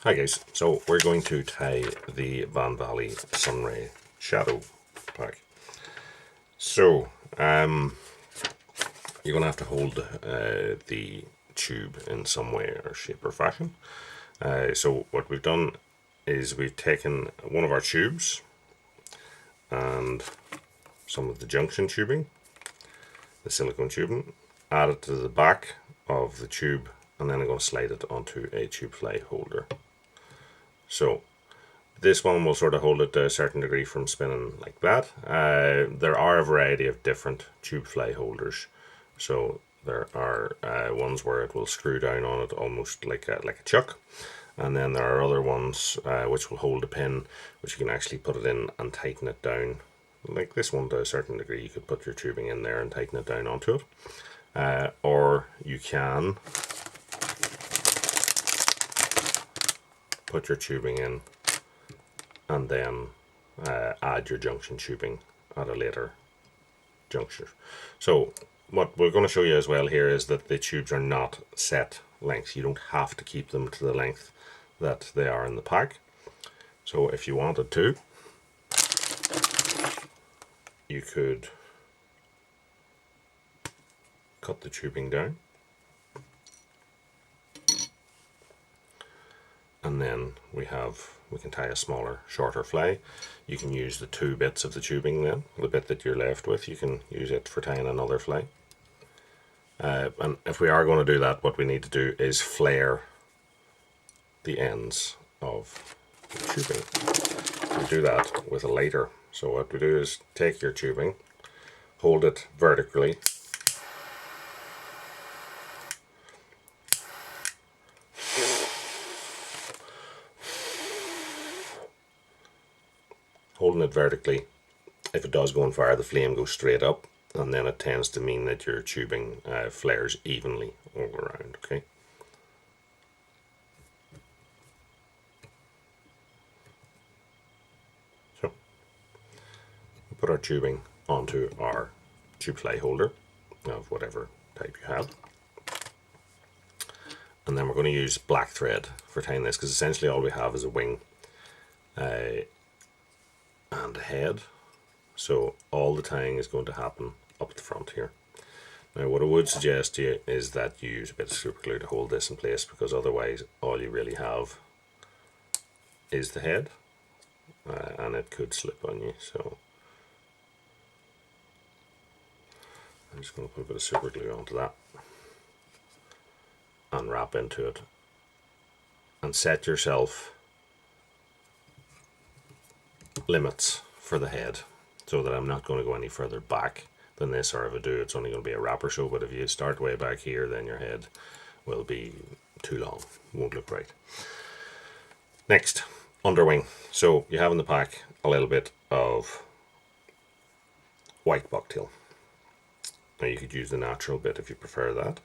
Hi guys, so we're going to tie the Bann Sunray Shadow pack. So you're going to have to hold the tube in some way or shape or fashion. So what we've done is we've taken one of our tubes and some of the junction tubing, the silicone tubing, added to the back of the tube, and then I'm going to slide it onto a tube fly holder. So this one will sort of hold it to a certain degree from spinning like that. There are a variety of different tube fly holders. So there are ones where it will screw down on it almost like a chuck. And then there are other ones which will hold a pin, which you can actually put it in and tighten it down. Like this one to a certain degree, you could put your tubing in there and tighten it down onto it. Or you can put your tubing in and then add your junction tubing at a later juncture. So what we're going to show you as well here is that the tubes are not set lengths. You don't have to keep them to the length that they are in the pack. So if you wanted to, you could cut the tubing down, and then we can tie a smaller, shorter fly. You can use the two bits of the tubing then, the bit that you're left with, you can use it for tying another fly. And if we are going to do that, what we need to do is flare the ends of the tubing. We do that with a lighter. So what we do is take your tubing, hold it vertically, holding it vertically. If it does go on fire, the flame goes straight up, and then it tends to mean that your tubing flares evenly all around. Okay. So we put our tubing onto our tube fly holder of whatever type you have, and then we're going to use black thread for tying this, because essentially all we have is a wing and a head. So all the tying is going to happen up the front here. Now what I would suggest to you is that you use a bit of super glue to hold this in place, because otherwise all you really have is the head, and it could slip on you. So I'm just going to put a bit of super glue onto that and wrap into it, and set yourself limits for the head, so that I'm not going to go any further back than this, or if I do, it's only going to be a wrapper show. But if you start way back here, then your head will be too long, won't look right. Next, underwing. So you have in the pack a little bit of white bucktail. Now you could use the natural bit if you prefer that,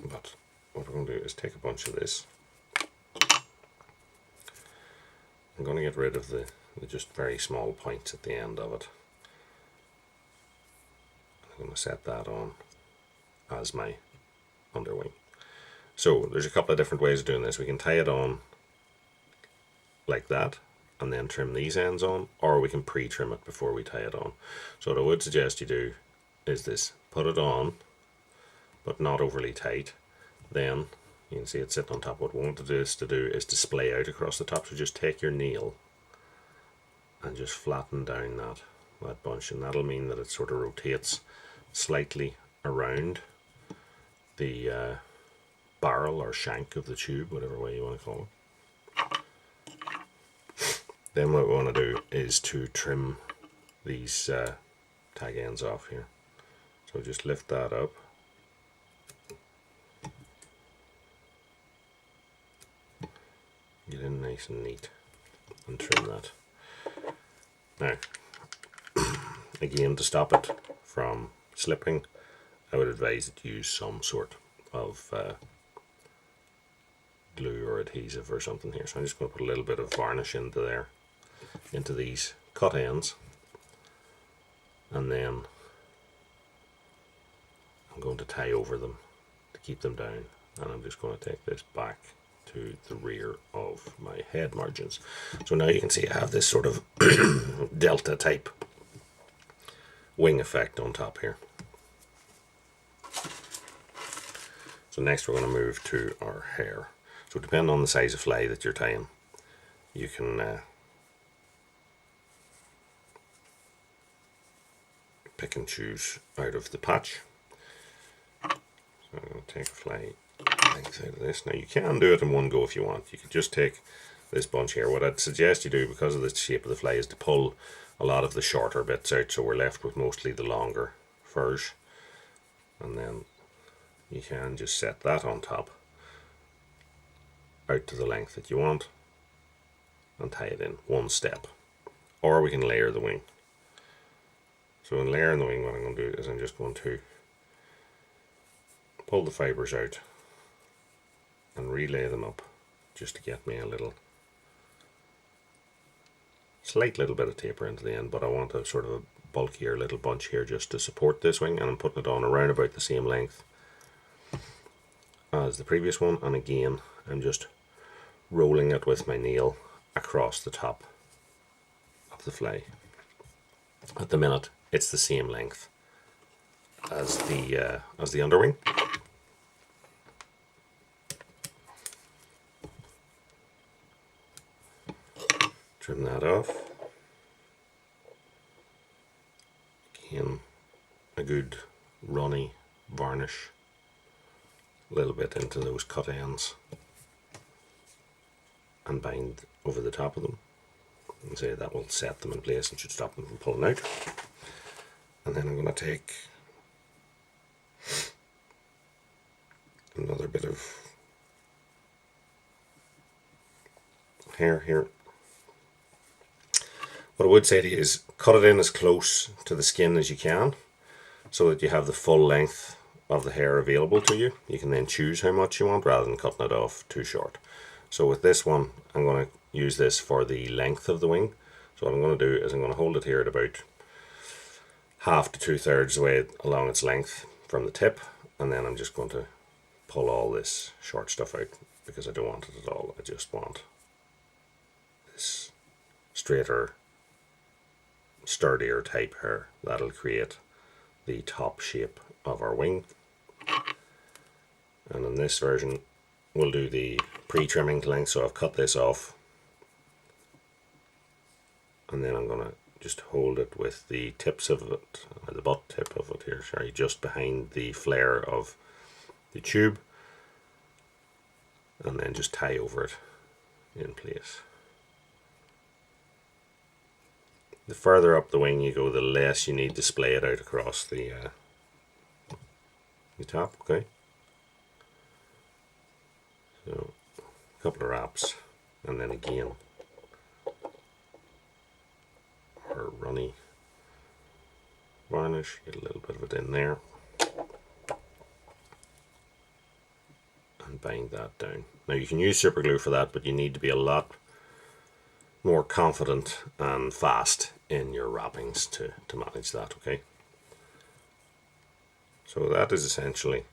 but what we're going to do is take a bunch of this. I'm going to get rid of the just very small points at the end of it. I'm going to set that on as my underwing. So there's a couple of different ways of doing this. We can tie it on like that and then trim these ends on, or we can pre-trim it before we tie it on. So what I would suggest you do is this: put it on, but not overly tight. Then you can see it sitting on top. What we want this to do is to splay out across the top. So just take your nail and just flatten down that bunch, and that'll mean that it sort of rotates slightly around the barrel or shank of the tube, whatever way you want to call it. Then what we want to do is to trim these tag ends off here. So just lift that up, get in nice and neat, and trim that. Now, again, to stop it from slipping, I would advise that you use some sort of glue or adhesive or something here. So I'm just going to put a little bit of varnish into these cut ends, and then I'm going to tie over them to keep them down, and I'm just going to take this back to the rear of my head margins. So now you can see I have this sort of delta type wing effect on top here. So next we're going to move to our hair. So depending on the size of fly that you're tying, you can pick and choose out of the patch. So I'm going to take a fly length out of this. Now you can do it in one go if you want. You could just take this bunch here. What I'd suggest you do, because of the shape of the fly, is to pull a lot of the shorter bits out, so we're left with mostly the longer furs. And then you can just set that on top out to the length that you want and tie it in one step. Or we can layer the wing. So in layering the wing, what I'm going to do is I'm just going to pull the fibres out and relay them up just to get me a slight little bit of taper into the end, but I want a sort of a bulkier little bunch here just to support this wing, and I'm putting it on around about the same length as the previous one, and again I'm just rolling it with my nail across the top of the fly. At the minute it's the same length as the underwing. Trim that off. Again, a good runny varnish a little bit into those cut ends and bind over the top of them, and say that will set them in place and should stop them from pulling out. And then I'm going to take another bit of hair here. What I would say to you is cut it in as close to the skin as you can, so that you have the full length of the hair available to you. You can then choose how much you want rather than cutting it off too short. So with this one, I'm going to use this for the length of the wing. So what I'm going to do is I'm going to hold it here at about half to 2/3 the way along its length from the tip, and then I'm just going to pull all this short stuff out because I don't want it at all. I just want this straighter, sturdier type hair. That'll create the top shape of our wing. And in this version we'll do the pre-trimming to length, so I've cut this off, and then I'm going to just hold it with the tips of it, or the butt tip of it here, sorry, just behind the flare of the tube, and then just tie over it in place. The further up the wing you go, the less you need to splay it out across the top. Okay, so a couple of wraps, and then again our runny varnish, get a little bit of it in there and bind that down. Now you can use super glue for that, but you need to be a lot more confident and fast in your wrappings to manage that. Okay, so that is essentially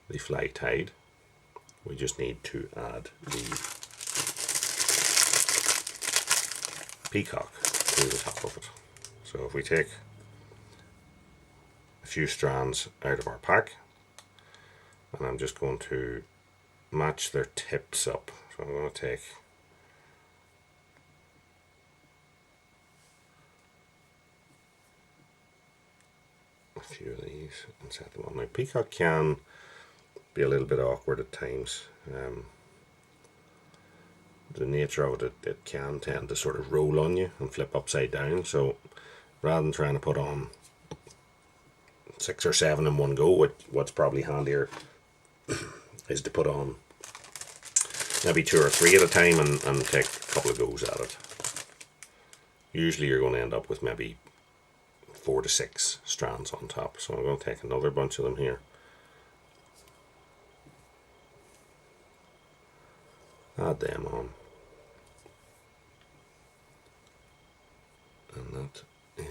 the fly tied. We just need to add the peacock to the top of it. So if we take a few strands out of our pack, and I'm just going to match their tips up. So I'm going to take a few of these and set them on. Now peacock can be a little bit awkward at times. The nature of it can tend to sort of roll on you and flip upside down, so rather than trying to put on 6 or 7 in one go, what's probably handier is to put on maybe 2 or 3 at a time and take a couple of goes at it. Usually you're going to end up with maybe 4 to 6 strands on top, so I'm going to take another bunch of them here. Add them on. And that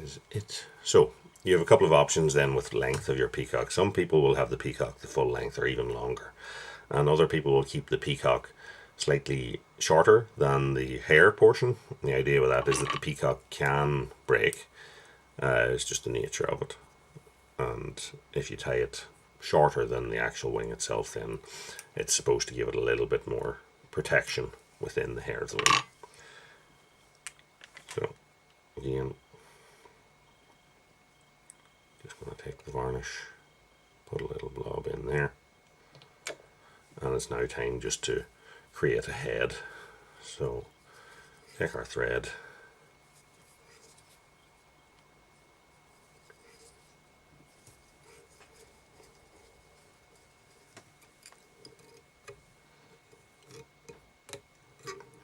is it. So you have a couple of options then with length of your peacock. Some people will have the peacock the full length or even longer. and other people will keep the peacock slightly shorter than the hair portion. And the idea with that is that the peacock can break. It's just the nature of it. And if you tie it shorter than the actual wing itself, then it's supposed to give it a little bit more protection within the hair of the wing. So again, just going to take the varnish, put a little blob in there, and it's now time just to create a head. So take our thread,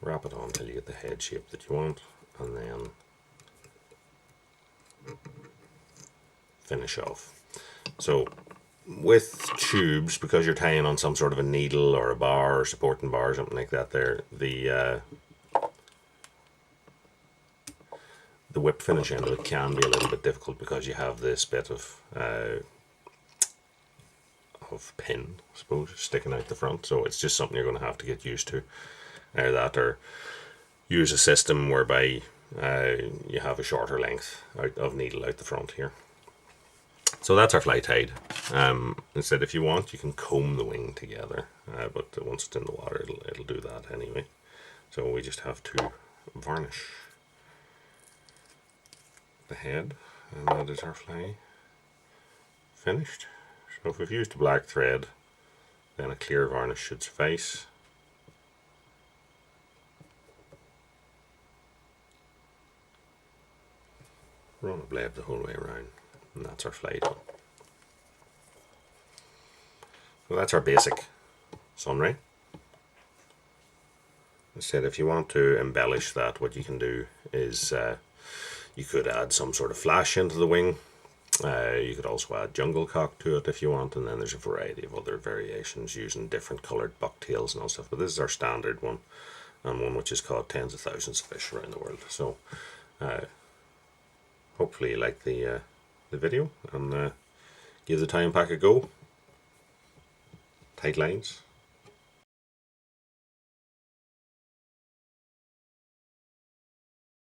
wrap it on until you get the head shape that you want, and then finish off. So with tubes, because you're tying on some sort of a needle or a bar or supporting bar or something like that, there the whip finish end of it can be a little bit difficult because you have this bit of pin, I suppose, sticking out the front. So it's just something you're going to have to get used to. Or use a system whereby you have a shorter length of needle out the front here. So that's our fly tied. Instead, if you want, you can comb the wing together, but once it's in the water, it'll do that anyway. So we just have to varnish the head, and that is our fly finished. So if we've used a black thread, then a clear varnish should suffice. Run a blade the whole way around, and that's our fly done. So that's our basic Sunray. Instead, if you want to embellish that, what you can do is you could add some sort of flash into the wing. You could also add jungle cock to it if you want, and then there's a variety of other variations using different coloured bucktails and all stuff. But this is our standard one, and one which has caught tens of thousands of fish around the world. So hopefully you like the video, and give the tying pack a go. Tight lines.